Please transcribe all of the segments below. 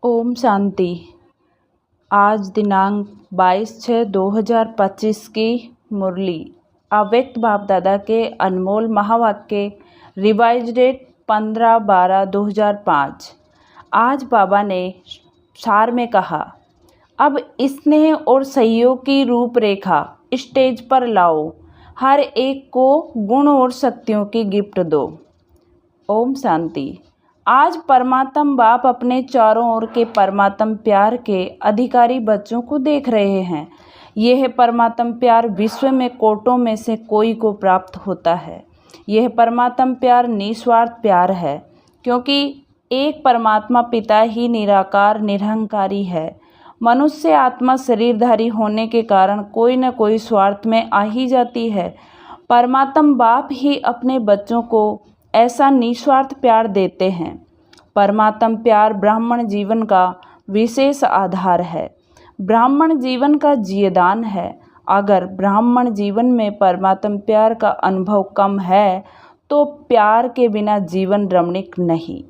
ओम शांति। आज दिनांक 22/6/2025 की मुरली अव्यक्त बाप दादा के अनमोल महावाक्य रिवाइज डेट 15/12/2005। आज बाबा ने सार में कहा, अब स्नेह और सहयोग की रूपरेखा स्टेज पर लाओ, हर एक को गुण और शक्तियों की गिफ्ट दो। ओम शांति। आज परमात्म बाप अपने चारों ओर के परमात्म प्यार के अधिकारी बच्चों को देख रहे हैं। यह परमात्म प्यार विश्व में कोटों में से कोई को प्राप्त होता है। यह परमात्म प्यार निस्वार्थ प्यार है, क्योंकि एक परमात्मा पिता ही निराकार निरहंकारी है। मनुष्य आत्मा शरीरधारी होने के कारण कोई न कोई स्वार्थ में आ ही जाती है। परमात्म बाप ही अपने बच्चों को ऐसा निस्वार्थ प्यार देते हैं। परमात्म प्यार ब्राह्मण जीवन का विशेष आधार है, ब्राह्मण जीवन का जीवदान है। अगर ब्राह्मण जीवन में परमात्म प्यार का अनुभव कम है तो प्यार के बिना जीवन रमणीक नहीं,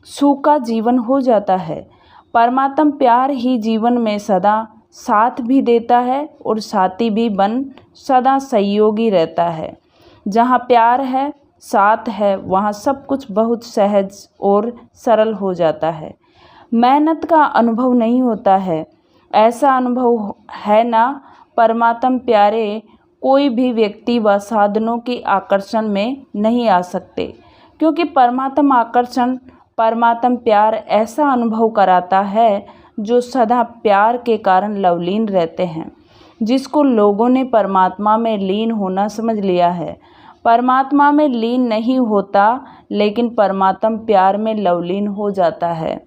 सूखा जीवन हो जाता है। परमात्म प्यार ही जीवन में सदा साथ भी देता है और साथी भी बन सदा सहयोगी रहता है। जहाँ प्यार है, साथ है, वहाँ सब कुछ बहुत सहज और सरल हो जाता है। मेहनत का अनुभव नहीं होता है, ऐसा अनुभव है ना। परमात्म प्यारे कोई भी व्यक्ति व साधनों की आकर्षण में नहीं आ सकते, क्योंकि परमात्म आकर्षण परमात्म प्यार ऐसा अनुभव कराता है जो सदा प्यार के कारण लवलीन रहते हैं, जिसको लोगों ने परमात्मा में लीन होना समझ लिया है। परमात्मा में लीन नहीं होता, लेकिन परमात्म प्यार में लवलीन हो जाता है।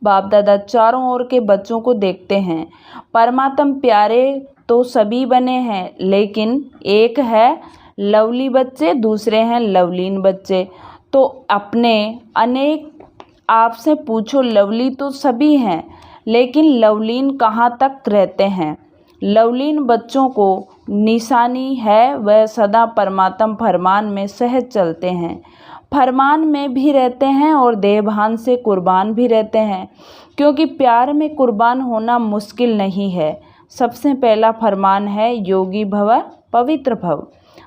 बाप दादा चारों ओर के बच्चों को देखते हैं। परमात्म प्यारे तो सभी बने हैं, लेकिन एक है लवली बच्चे, दूसरे हैं लवलीन बच्चे। तो अपने अनेक आपसे पूछो, लवली तो सभी हैं, लेकिन लवलीन कहाँ तक रहते हैं। लवलीन बच्चों को निशानी है, वह सदा परमात्म फरमान में सहज चलते हैं, फरमान में भी रहते हैं और देहभान से कुर्बान भी रहते हैं, क्योंकि प्यार में कुर्बान होना मुश्किल नहीं है। सबसे पहला फरमान है, योगी भव पवित्र भव।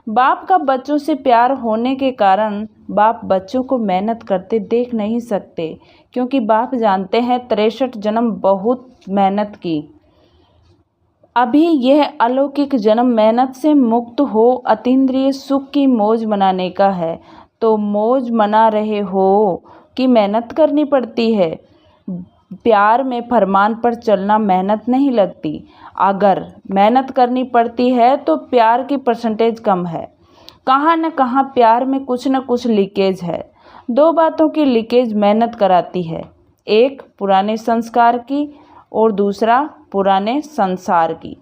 बाप का बच्चों से प्यार होने के कारण बाप बच्चों को मेहनत करते देख नहीं सकते, क्योंकि बाप जानते हैं 63 जन्म बहुत मेहनत की। अभी यह अलौकिक जन्म मेहनत से मुक्त हो अतीन्द्रिय सुख की मौज मनाने का है। तो मौज मना रहे हो कि मेहनत करनी पड़ती है। प्यार में फरमान पर चलना मेहनत नहीं लगती। अगर मेहनत करनी पड़ती है तो प्यार की परसेंटेज कम है। कहाँ न कहाँ प्यार में कुछ न कुछ लीकेज है। दो बातों की लीकेज मेहनत कराती है, एक पुराने संस्कार की और दूसरा पुराने संसार की।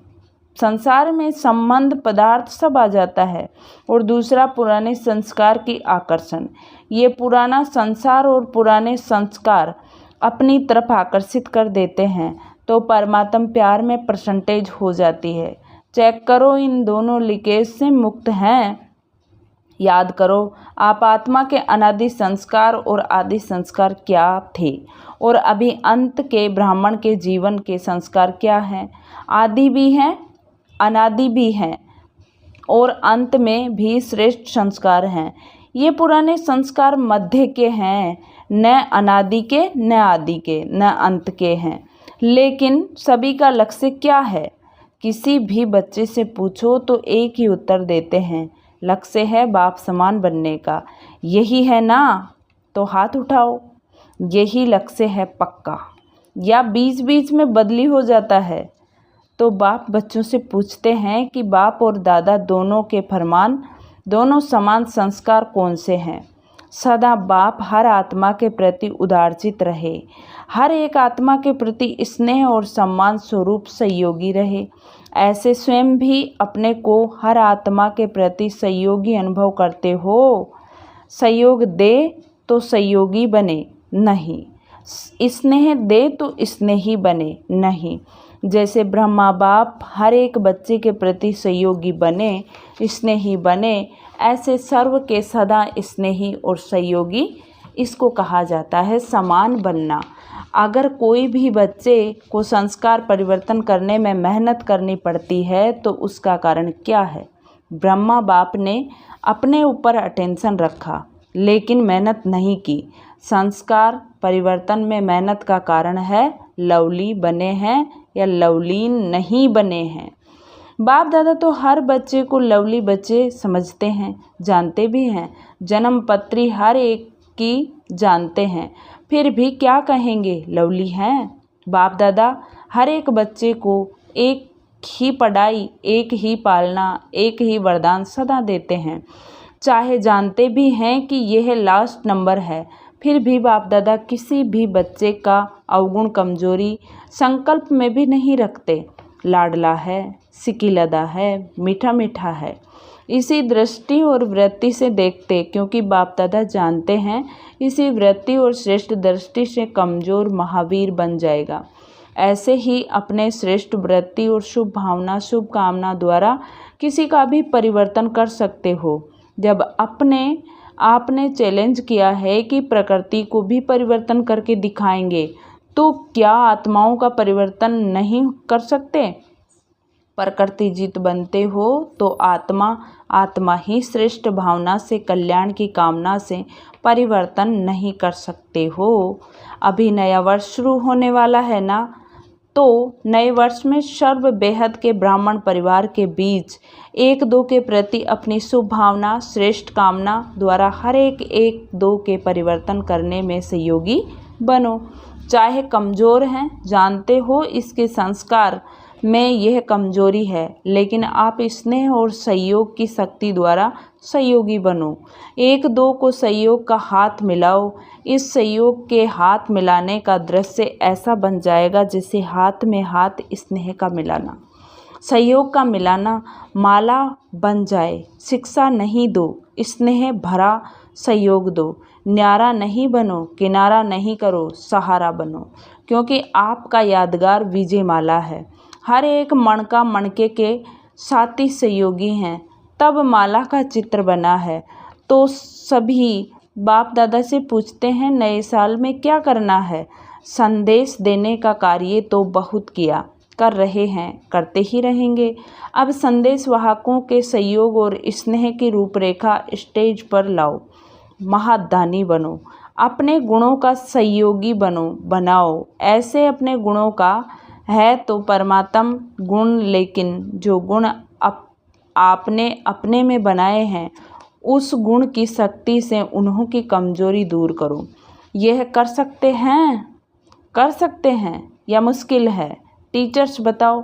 संसार में संबंध पदार्थ सब आ जाता है, और दूसरा पुराने संस्कार की आकर्षण। ये पुराना संसार और पुराने संस्कार अपनी तरफ आकर्षित कर देते हैं, तो परमात्म प्यार में परसेंटेज हो जाती है। चेक करो, इन दोनों लीकेज से मुक्त हैं। याद करो, आप आत्मा के अनादि संस्कार और आदि संस्कार क्या थे, और अभी अंत के ब्राह्मण के जीवन के संस्कार क्या हैं। आदि भी हैं, अनादि भी हैं, और अंत में भी श्रेष्ठ संस्कार हैं। ये पुराने संस्कार मध्य के हैं, न अनादि के, न आदि के, न अंत के हैं। लेकिन सभी का लक्ष्य क्या है? किसी भी बच्चे से पूछो तो एक ही उत्तर देते हैं, लक्ष्य है बाप समान बनने का। यही है ना? तो हाथ उठाओ। यही लक्ष्य है पक्का, या बीच बीच में बदली हो जाता है? तो बाप बच्चों से पूछते हैं कि बाप और दादा दोनों के फरमान, दोनों समान संस्कार कौन से हैं। सदा बाप हर आत्मा के प्रति उदारचित रहे, हर एक आत्मा के प्रति स्नेह और सम्मान स्वरूप सहयोगी रहे। ऐसे स्वयं भी अपने को हर आत्मा के प्रति सहयोगी अनुभव करते हो। सहयोग दे तो सहयोगी बने नहीं, स्नेह दे तो स्नेही बने नहीं। जैसे ब्रह्मा बाप हर एक बच्चे के प्रति सहयोगी बने, स्नेही बने, ऐसे सर्व के सदा स्नेही और सहयोगी, इसको कहा जाता है समान बनना। अगर कोई भी बच्चे को संस्कार परिवर्तन करने में मेहनत करनी पड़ती है तो उसका कारण क्या है? ब्रह्मा बाप ने अपने ऊपर अटेंशन रखा लेकिन मेहनत नहीं की। संस्कार परिवर्तन में मेहनत का कारण है लवली बने हैं या लवलीन नहीं बने हैं। बाप दादा तो हर बच्चे को लवली बच्चे समझते हैं, जानते भी हैं, जन्म पत्री हर एक की जानते हैं, फिर भी क्या कहेंगे लवली हैं। बाप दादा हर एक बच्चे को एक ही पढ़ाई, एक ही पालना, एक ही वरदान सदा देते हैं, चाहे जानते भी हैं कि यह लास्ट नंबर है, फिर भी बाप दादा किसी भी बच्चे का अवगुण कमजोरी संकल्प में भी नहीं रखते। लाडला है, सिकिलदा है, मीठा मीठा है, इसी दृष्टि और वृत्ति से देखते, क्योंकि बाप दादा जानते हैं इसी वृत्ति और श्रेष्ठ दृष्टि से कमजोर महावीर बन जाएगा। ऐसे ही अपने श्रेष्ठ वृत्ति और शुभ भावना शुभ कामना द्वारा किसी का भी परिवर्तन कर सकते हो। जब आपने चैलेंज किया है कि प्रकृति को भी परिवर्तन करके दिखाएंगे, तो क्या आत्माओं का परिवर्तन नहीं कर सकते? प्रकृति जीत बनते हो तो आत्मा ही श्रेष्ठ भावना से कल्याण की कामना से परिवर्तन नहीं कर सकते हो। अभी नया वर्ष शुरू होने वाला है ना, तो नए वर्ष में सर्व बेहद के ब्राह्मण परिवार के बीच एक दो के प्रति अपनी शुभ भावना श्रेष्ठ कामना द्वारा हर एक दो के परिवर्तन करने में सहयोगी बनो। चाहे कमज़ोर हैं, जानते हो इसके संस्कार में यह कमजोरी है, लेकिन आप स्नेह और सहयोग की शक्ति द्वारा सहयोगी बनो। एक दो को सहयोग का हाथ मिलाओ। इस सहयोग के हाथ मिलाने का दृश्य ऐसा बन जाएगा जैसे हाथ में हाथ स्नेह का मिलाना, सहयोग का मिलाना माला बन जाए। शिक्षा नहीं दो, स्नेह भरा सहयोग दो। न्यारा नहीं बनो, किनारा नहीं करो, सहारा बनो, क्योंकि आपका यादगार विजय माला है। हर एक मणका मणके के साथी सहयोगी हैं, तब माला का चित्र बना है। तो सभी बाप दादा से पूछते हैं नए साल में क्या करना है? संदेश देने का कार्य तो बहुत किया, कर रहे हैं, करते ही रहेंगे। अब संदेश वाहकों के सहयोग और स्नेह की रूपरेखा स्टेज पर लाओ। महादानी बनो, अपने गुणों का सहयोगी बनाओ। ऐसे अपने गुणों का है तो परमात्म गुण, लेकिन जो गुण आपने अपने में बनाए हैं उस गुण की शक्ति से उन्हों की कमजोरी दूर करो। यह कर सकते हैं या मुश्किल है? टीचर्स बताओ,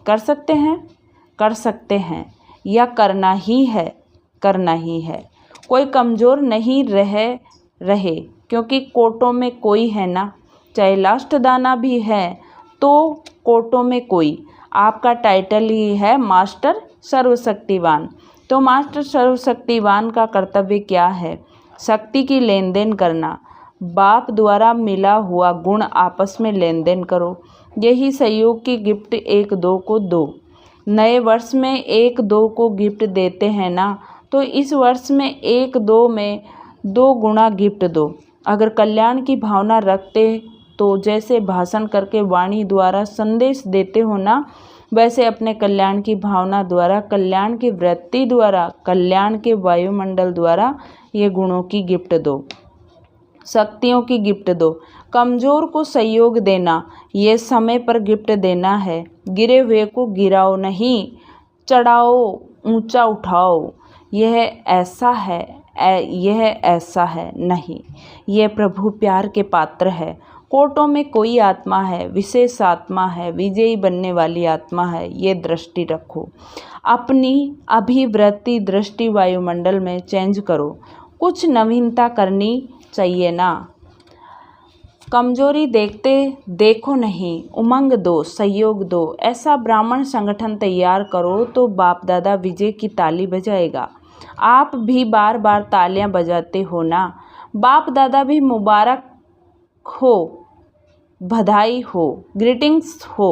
कर सकते हैं या करना ही है? कोई कमज़ोर नहीं रहे, क्योंकि कोटों में कोई है ना, चाहे लास्ट दाना भी है तो कोटों में कोई। आपका टाइटल ही है मास्टर सर्वशक्तिवान। तो मास्टर सर्वशक्तिवान का कर्तव्य क्या है? शक्ति की लेन देन करना। बाप द्वारा मिला हुआ गुण आपस में लेन देन करो। यही सहयोग की गिफ्ट एक दो को दो। नए वर्ष में एक दो को गिफ्ट देते हैं ना, तो इस वर्ष में एक दो में 2 गुना गिफ्ट दो। अगर कल्याण की भावना रखते तो जैसे भाषण करके वाणी द्वारा संदेश देते हो ना, वैसे अपने कल्याण की भावना द्वारा, कल्याण की वृत्ति द्वारा, कल्याण के वायुमंडल द्वारा ये गुणों की गिफ्ट दो, शक्तियों की गिफ्ट दो। कमज़ोर को सहयोग देना, ये समय पर गिफ्ट देना है। गिरे हुए को गिराओ नहीं, चढ़ाओ, ऊंचा उठाओ। यह ऐसा है नहीं। यह प्रभु प्यार के पात्र है। कोटों में कोई आत्मा है, विशेष आत्मा है, विजयी बनने वाली आत्मा है। ये दृष्टि रखो। अपनी अभिवृत्ति दृष्टि वायुमंडल में चेंज करो। कुछ नवीनता करनी चाहिए ना। कमजोरी देखो नहीं, उमंग दो, सहयोग दो। ऐसा ब्राह्मण संगठन तैयार करो तो बाप दादा विजय की ताली बजाएगा। आप भी बार बार तालियां बजाते हो ना। बाप दादा भी मुबारक हो, बधाई हो, ग्रीटिंग्स हो।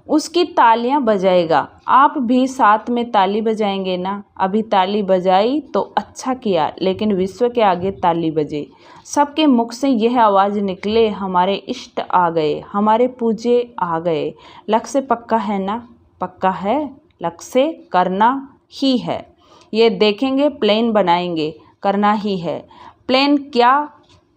उसकी तालियां बजाएगा। आप भी साथ में ताली बजाएंगे ना। अभी ताली बजाई तो अच्छा किया, लेकिन विश्व के आगे ताली बजे। सबके मुख से यह आवाज़ निकले, हमारे इष्ट आ गए, हमारे पूजे आ गए। लक्ष्य पक्का है ना? पक्का है। लक्ष्य करना ही है। ये देखेंगे, प्लेन बनाएंगे, करना ही है। प्लेन क्या?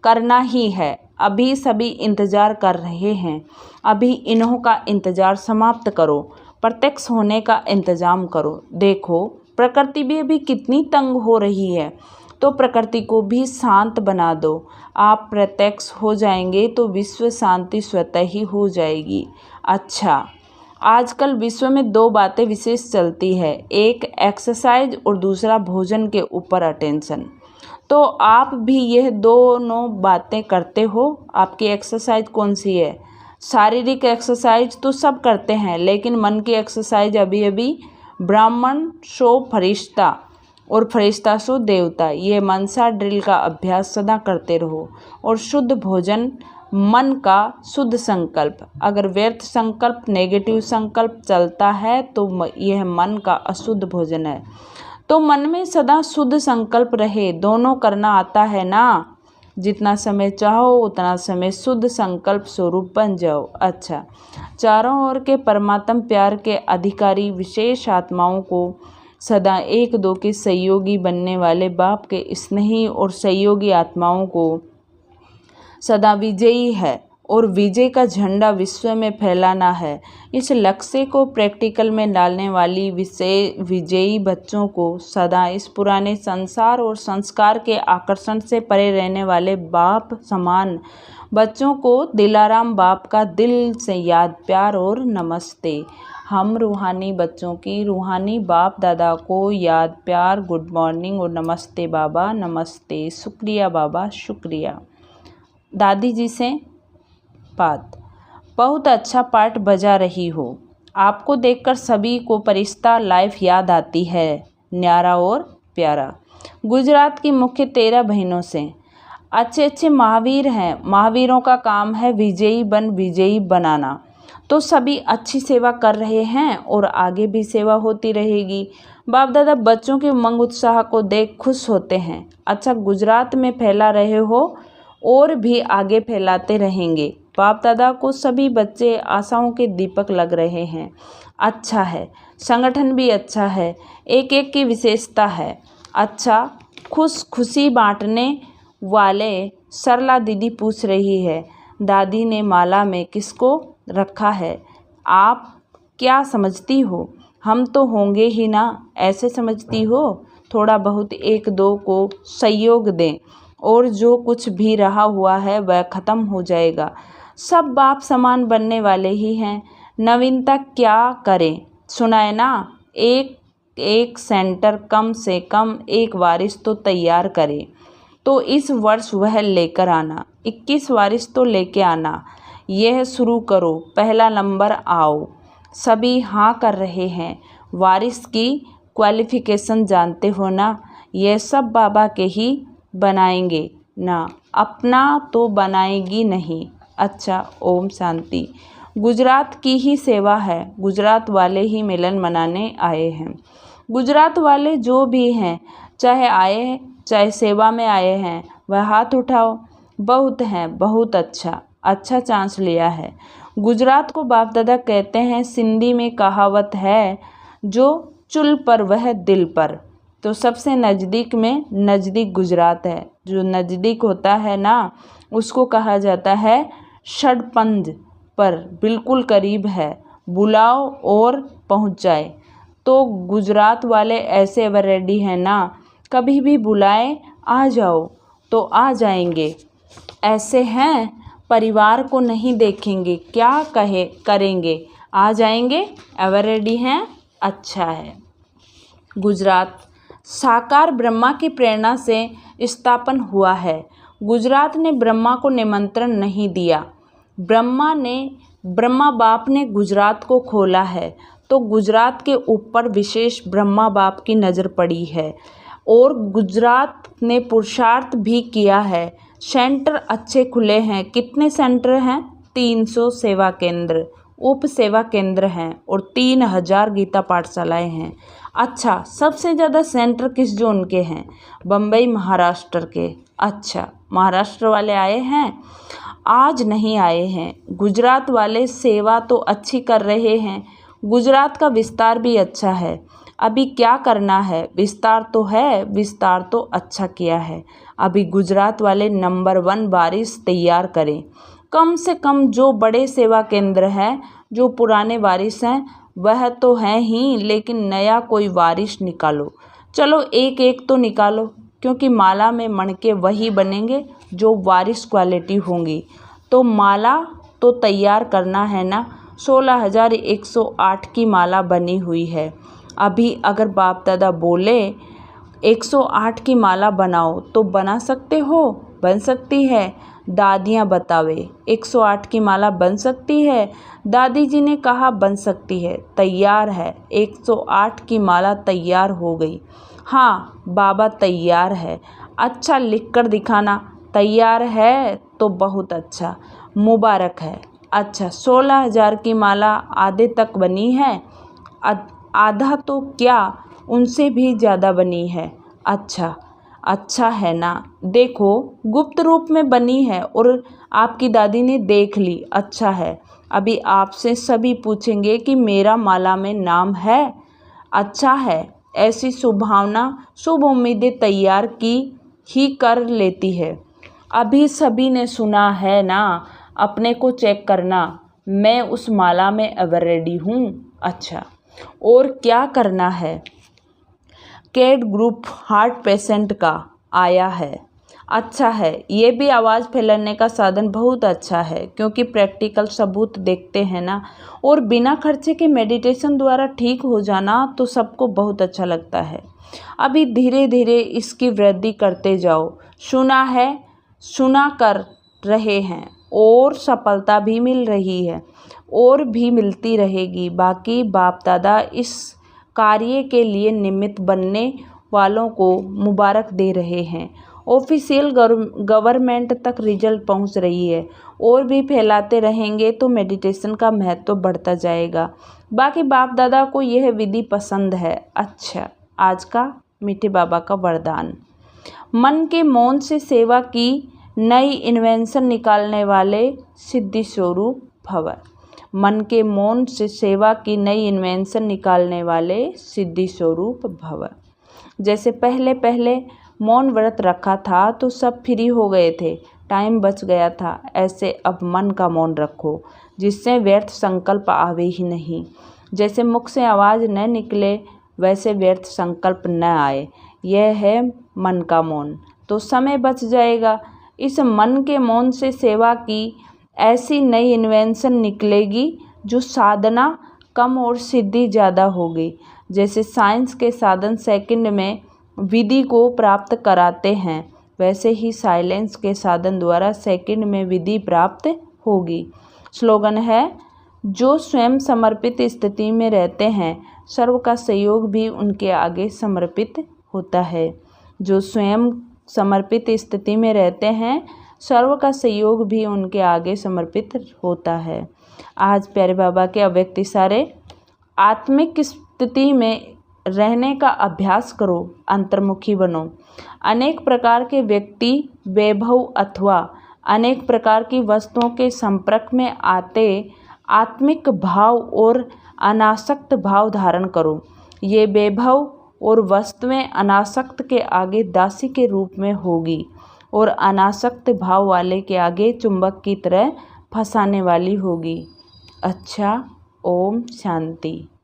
करना ही है। अभी सभी इंतज़ार कर रहे हैं। अभी इन्हों का इंतज़ार समाप्त करो, प्रत्यक्ष होने का इंतज़ाम करो। देखो प्रकृति भी अभी कितनी तंग हो रही है, तो प्रकृति को भी शांत बना दो। आप प्रत्यक्ष हो जाएंगे तो विश्व शांति स्वतः ही हो जाएगी। अच्छा, आजकल विश्व में दो बातें विशेष चलती है, एक एक्सरसाइज और दूसरा भोजन के ऊपर अटेंशन। तो आप भी यह दोनों बातें करते हो। आपकी एक्सरसाइज कौन सी है? शारीरिक एक्सरसाइज तो सब करते हैं, लेकिन मन की एक्सरसाइज अभी अभी ब्राह्मण सो फरिश्ता और फरिश्ता सो देवता, ये मनसा ड्रिल का अभ्यास सदा करते रहो। और शुद्ध भोजन, मन का शुद्ध संकल्प। अगर व्यर्थ संकल्प, नेगेटिव संकल्प चलता है तो यह मन का अशुद्ध भोजन है। तो मन में सदा शुद्ध संकल्प रहे। दोनों करना आता है ना? जितना समय चाहो उतना समय शुद्ध संकल्प स्वरूप बन जाओ। अच्छा, चारों ओर के परमात्म प्यार के अधिकारी विशेष आत्माओं को सदा एक दो के सहयोगी बनने वाले बाप के स्नेही और सहयोगी आत्माओं को सदा विजयी है और विजय का झंडा विश्व में फैलाना है। इस लक्ष्य को प्रैक्टिकल में डालने वाली विजयी बच्चों को सदा इस पुराने संसार और संस्कार के आकर्षण से परे रहने वाले बाप समान बच्चों को दिलाराम बाप का दिल से याद, प्यार और नमस्ते। हम रूहानी बच्चों की रूहानी बाप दादा को याद, प्यार, गुड मॉर्निंग और नमस्ते बाबा, नमस्ते, शुक्रिया बाबा, शुक्रिया। दादी जी से बात। बहुत अच्छा पाठ बजा रही हो। आपको देखकर सभी को परिश्ता लाइफ याद आती है, न्यारा और प्यारा। गुजरात की मुख्य 13 बहनों से अच्छे अच्छे महावीर हैं। महावीरों का काम है विजयी बनाना। तो सभी अच्छी सेवा कर रहे हैं और आगे भी सेवा होती रहेगी। बाप दादा बच्चों के उमंग उत्साह को देख खुश होते हैं। अच्छा, गुजरात में फैला रहे हो और भी आगे फैलाते रहेंगे। बाप दादा को सभी बच्चे आशाओं के दीपक लग रहे हैं। अच्छा है, संगठन भी अच्छा है, एक एक की विशेषता है। अच्छा, खुशी बांटने वाले सरला दीदी पूछ रही है, दादी ने माला में किसको रखा है? आप क्या समझती हो? हम तो होंगे ही ना, ऐसे समझती हो? थोड़ा बहुत एक दो को सहयोग दें और जो कुछ भी रहा हुआ है वह ख़त्म हो जाएगा। सब बाप समान बनने वाले ही हैं। नवीनता क्या करें? सुनाए ना, एक सेंटर कम से कम एक वारिस तो तैयार करें। तो इस वर्ष वह लेकर आना, 21 वारिस तो लेके आना। यह शुरू करो, पहला नंबर आओ। सभी हाँ कर रहे हैं। वारिस की क्वालिफ़िकेशन जानते हो ना? यह सब बाबा के ही बनाएंगे ना, अपना तो बनाएगी नहीं। अच्छा, ओम शांति। गुजरात की ही सेवा है। गुजरात वाले ही मिलन मनाने आए हैं। गुजरात वाले जो भी हैं, चाहे आए चाहे सेवा में आए हैं, वह हाथ उठाओ। बहुत हैं, बहुत अच्छा चांस लिया है। गुजरात को बाप दादा कहते हैं। सिंधी में कहावत है, जो चुल पर वह दिल पर। तो सबसे नज़दीक में नज़दीक गुजरात है। जो नज़दीक होता है ना, उसको कहा जाता है षडपंज पर बिल्कुल करीब है। बुलाओ और पहुंच जाए। तो गुजरात वाले ऐसे एवर रेडी हैं ना, कभी भी बुलाए आ जाओ तो आ जाएंगे। ऐसे हैं, परिवार को नहीं देखेंगे, क्या करेंगे, आ जाएंगे, एवर रेडी हैं। अच्छा है। गुजरात साकार ब्रह्मा की प्रेरणा से स्थापन हुआ है। गुजरात ने ब्रह्मा को निमंत्रण नहीं दिया। ब्रह्मा बाप ने गुजरात को खोला है। तो गुजरात के ऊपर विशेष ब्रह्मा बाप की नज़र पड़ी है और गुजरात ने पुरुषार्थ भी किया है। सेंटर अच्छे खुले हैं। कितने सेंटर हैं? 300 सेवा केंद्र। उप सेवा केंद्र हैं और 3000 गीता पाठशालाएं हैं। अच्छा, सबसे ज़्यादा सेंटर किस जोन के हैं? बम्बई महाराष्ट्र के। अच्छा, महाराष्ट्र वाले आए हैं? आज नहीं आए हैं। गुजरात वाले सेवा तो अच्छी कर रहे हैं, गुजरात का विस्तार भी अच्छा है। अभी क्या करना है? विस्तार तो है, विस्तार तो अच्छा किया है। अभी गुजरात वाले नंबर 1 वारिस तैयार करें। कम से कम जो बड़े सेवा केंद्र हैं, जो पुराने वारिस हैं वह तो हैं ही, लेकिन नया कोई वारिस निकालो। चलो एक एक तो निकालो, क्योंकि माला में मणके वही बनेंगे जो वारिस क्वालिटी होंगी। तो माला तो तैयार करना है ना। 16,108 की माला बनी हुई है। अभी अगर बाप दादा बोले 108 की माला बनाओ तो बना सकते हो? बन सकती है। दादियाँ बतावे 108 की माला बन सकती है? दादी जी ने कहा बन सकती है। तैयार है। 108 की माला तैयार हो गई। हाँ बाबा तैयार है। अच्छा लिख कर दिखाना। तैयार है तो बहुत अच्छा, मुबारक है। अच्छा 16,000 की माला आधे तक बनी है? आधा तो क्या, उनसे भी ज़्यादा बनी है। अच्छा, अच्छा है ना। देखो गुप्त रूप में बनी है और आपकी दादी ने देख ली। अच्छा है। अभी आपसे सभी पूछेंगे कि मेरा माला में नाम है। अच्छा है। ऐसी शुभभावना, शुभ उम्मीदें तैयार की ही कर लेती है। अभी सभी ने सुना है ना, अपने को चेक करना। मैं उस माला में एवर रेडी हूँ। अच्छा, और क्या करना है? कैट ग्रुप हार्ट पेशेंट का आया है। अच्छा है। ये भी आवाज़ फैलाने का साधन बहुत अच्छा है, क्योंकि प्रैक्टिकल सबूत देखते हैं ना। और बिना खर्चे के मेडिटेशन द्वारा ठीक हो जाना तो सबको बहुत अच्छा लगता है। अभी धीरे धीरे इसकी वृद्धि करते जाओ। सुना है, सुना कर रहे हैं और सफलता भी मिल रही है और भी मिलती रहेगी। बाकी बाप दादा इस कार्य के लिए निमित्त बनने वालों को मुबारक दे रहे हैं। ऑफिशियल गवर्नमेंट तक रिजल्ट पहुंच रही है और भी फैलाते रहेंगे तो मेडिटेशन का महत्व बढ़ता जाएगा। बाकी बाप दादा को यह विधि पसंद है। अच्छा, आज का मीठे बाबा का वरदान। मन के मौन से सेवा की नई इन्वेंशन निकालने वाले सिद्धि स्वरूप भव। मन के मौन से सेवा की नई इन्वेंशन निकालने वाले सिद्धि स्वरूप भव। जैसे पहले पहले मौन व्रत रखा था तो सब फ्री हो गए थे, टाइम बच गया था। ऐसे अब मन का मौन रखो, जिससे व्यर्थ संकल्प आवे ही नहीं। जैसे मुख से आवाज़ न निकले वैसे व्यर्थ संकल्प न आए। यह है मन का मौन, तो समय बच जाएगा। इस मन के मौन से सेवा की ऐसी नई इन्वेंशन निकलेगी जो साधना कम और सिद्धि ज़्यादा होगी। जैसे साइंस के साधन सेकंड में विधि को प्राप्त कराते हैं, वैसे ही साइलेंस के साधन द्वारा सेकंड में विधि प्राप्त होगी। स्लोगन है, जो स्वयं समर्पित स्थिति में रहते हैं सर्व का सहयोग भी उनके आगे समर्पित होता है। जो स्वयं समर्पित स्थिति में रहते हैं सर्व का सहयोग भी उनके आगे समर्पित होता है। आज प्यारे बाबा के अव्यक्त इशारे। आत्मिक स्थिति में रहने का अभ्यास करो, अंतर्मुखी बनो। अनेक प्रकार के व्यक्ति, वैभव अथवा अनेक प्रकार की वस्तुओं के संपर्क में आते आत्मिक भाव और अनासक्त भाव धारण करो। ये वैभव और वस्तुएं अनासक्त के आगे दासी के रूप में होगी और अनासक्त भाव वाले के आगे चुंबक की तरह फंसाने वाली होगी। अच्छा, ओम शांति।